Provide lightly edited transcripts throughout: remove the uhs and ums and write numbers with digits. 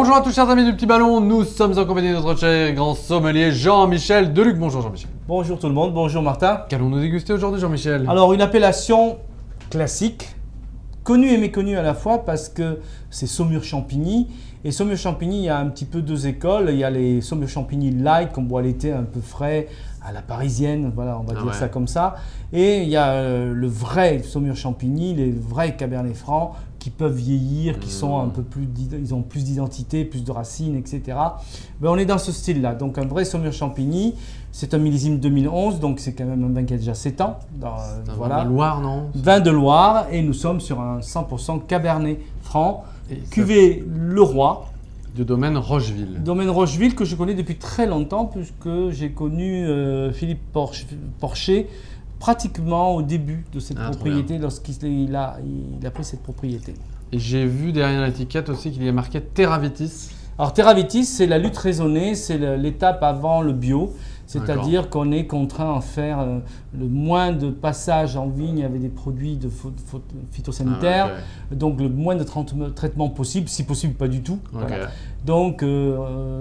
Bonjour à tous chers amis du petit ballon, nous sommes en compagnie de notre cher grand sommelier Jean-Michel Deluc. Bonjour Jean-Michel. Bonjour tout le monde, bonjour Martin. Qu'allons-nous déguster aujourd'hui Jean-Michel? Alors une appellation classique, connue et méconnue à la fois parce que c'est Saumur-Champigny. Et Saumur-Champigny, il y a un petit peu deux écoles. Il y a les Saumur-Champigny light qu'on boit l'été un peu frais, à la parisienne, voilà, on va dire ça comme ça. Et il y a le vrai Saumur-Champigny, les vrais Cabernet Franc qui peuvent vieillir, qui sont un peu plus, ils ont plus d'identité, plus de racines, etc. Mais on est dans ce style-là. Donc un vrai Saumur-Champigny, c'est un millésime 2011, donc c'est quand même un vin qui a déjà 7 ans. Voilà. Vin de Loire, non? Vin de Loire, et nous sommes sur un 100% Cabernet Franc, cuvée Le Roi. Du domaine Rocheville. Domaine Rocheville que je connais depuis très longtemps, puisque j'ai connu Philippe Porcher pratiquement au début de cette propriété, lorsqu'il a pris cette propriété. Et j'ai vu derrière l'étiquette aussi qu'il y a marqué Terravitis. Alors Terravitis, c'est la lutte raisonnée, c'est l'étape avant le bio. C'est-à-dire qu'on est contraint à faire le moins de passages en vigne avec des produits phytosanitaires, donc le moins de traitements possible, si possible pas du tout. Voilà. Donc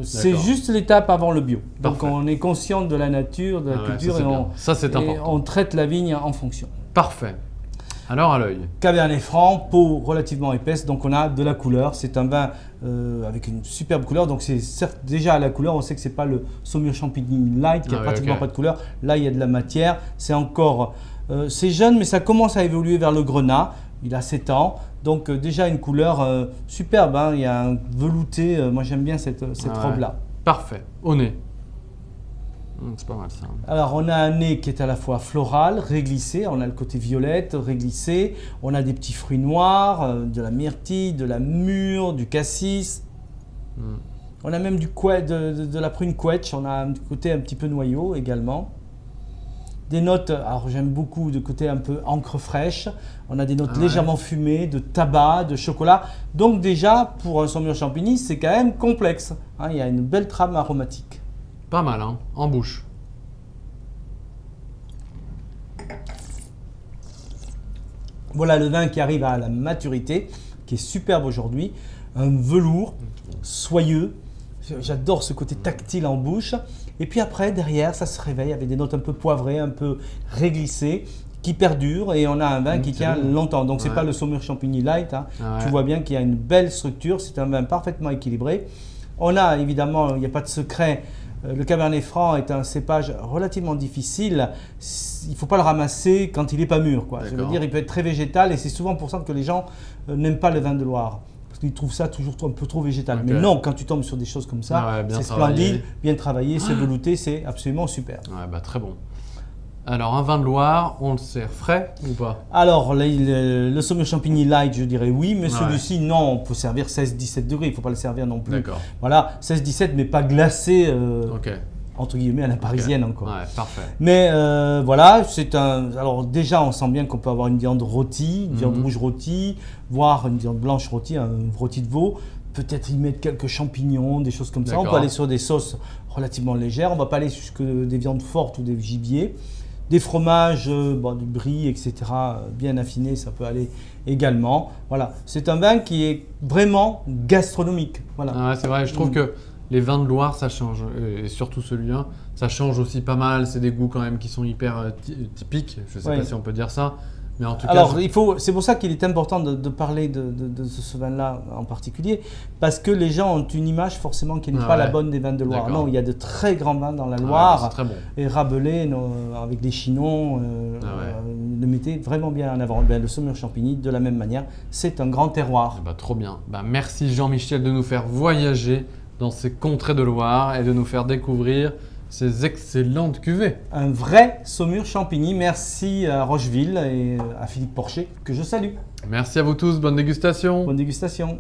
c'est juste l'étape avant le bio. Parfait. Donc on est conscient de la nature, de la culture et on traite la vigne en fonction. Parfait. Alors à l'œil. Cabernet Franc, peau relativement épaisse, donc on a de la couleur. C'est un vin avec une superbe couleur. Donc c'est certes déjà à la couleur, on sait que c'est pas le Saumur-Champigny light qui a pratiquement pas de couleur. Là il y a de la matière. C'est encore, c'est jeune, mais ça commence à évoluer vers le grenat. Il a 7 ans, donc déjà une couleur superbe. Hein. Il y a un velouté. Moi j'aime bien cette robe là. Parfait. Au nez. C'est pas mal ça. Alors on a un nez qui est à la fois floral, réglissé, on a le côté violette, réglissé, on a des petits fruits noirs, de la myrtille, de la mûre, du cassis. On a même de la prune quetch, on a un côté un petit peu noyau également. Des notes, alors j'aime beaucoup de côté un peu encre fraîche, on a des notes légèrement fumées, de tabac, de chocolat. Donc déjà pour un Saumur-Champigny c'est quand même complexe, hein, il y a une belle trame aromatique. Pas mal, hein, en bouche. Voilà le vin qui arrive à la maturité, qui est superbe aujourd'hui. Un velours soyeux. J'adore ce côté tactile en bouche. Et puis après, derrière, ça se réveille avec des notes un peu poivrées, un peu réglissées, qui perdurent. Et on a un vin qui tient longtemps. Donc, ce n'est pas le Saumur-Champigny light. Hein. Tu vois bien qu'il y a une belle structure. C'est un vin parfaitement équilibré. On a évidemment, il n'y a pas de secret. Le Cabernet Franc est un cépage relativement difficile. Il ne faut pas le ramasser quand il n'est pas mûr. Je veux dire, il peut être très végétal et c'est souvent pour ça que les gens n'aiment pas le vin de Loire. Parce qu'ils trouvent ça toujours un peu trop végétal. Mais non, quand tu tombes sur des choses comme ça, c'est splendide, bien travaillé, c'est velouté, c'est absolument super. Très bon. Alors, un vin de Loire, on le sert frais ou pas? Alors, le Saumur-Champigny light, je dirais oui, mais celui-ci, non, on peut servir 16-17 degrés, il ne faut pas le servir non plus. D'accord. Voilà, 16-17, mais pas glacé, entre guillemets, à la parisienne encore. Ouais, parfait. Mais voilà, alors déjà, on sent bien qu'on peut avoir une viande rôtie, une viande rouge rôtie, voire une viande blanche rôtie, un rôti de veau. Peut-être y mettre quelques champignons, des choses comme ça. On peut aller sur des sauces relativement légères, on ne va pas aller jusque des viandes fortes ou des gibiers. Des fromages, du brie, etc., bien affinés, ça peut aller également. Voilà, c'est un vin qui est vraiment gastronomique. Voilà. C'est vrai, je trouve que les vins de Loire, ça change, et surtout celui-là, ça change aussi pas mal. C'est des goûts quand même qui sont hyper typiques, je ne sais pas si on peut dire ça. Mais en tout cas, c'est pour ça qu'il est important de parler de ce vin-là en particulier, parce que les gens ont une image forcément qui n'est pas la bonne des vins de Loire. Non, il y a de très grands vins dans la Loire, très bon. Et Rabelais avec des chinons le mettaient vraiment bien en avant. Le Saumur-Champigny, de la même manière, c'est un grand terroir. Trop bien. Merci Jean-Michel de nous faire voyager dans ces contrées de Loire et de nous faire découvrir ces excellentes cuvées. Un vrai Saumur-Champigny. Merci à Rocheville et à Philippe Porcher que je salue. Merci à vous tous. Bonne dégustation. Bonne dégustation.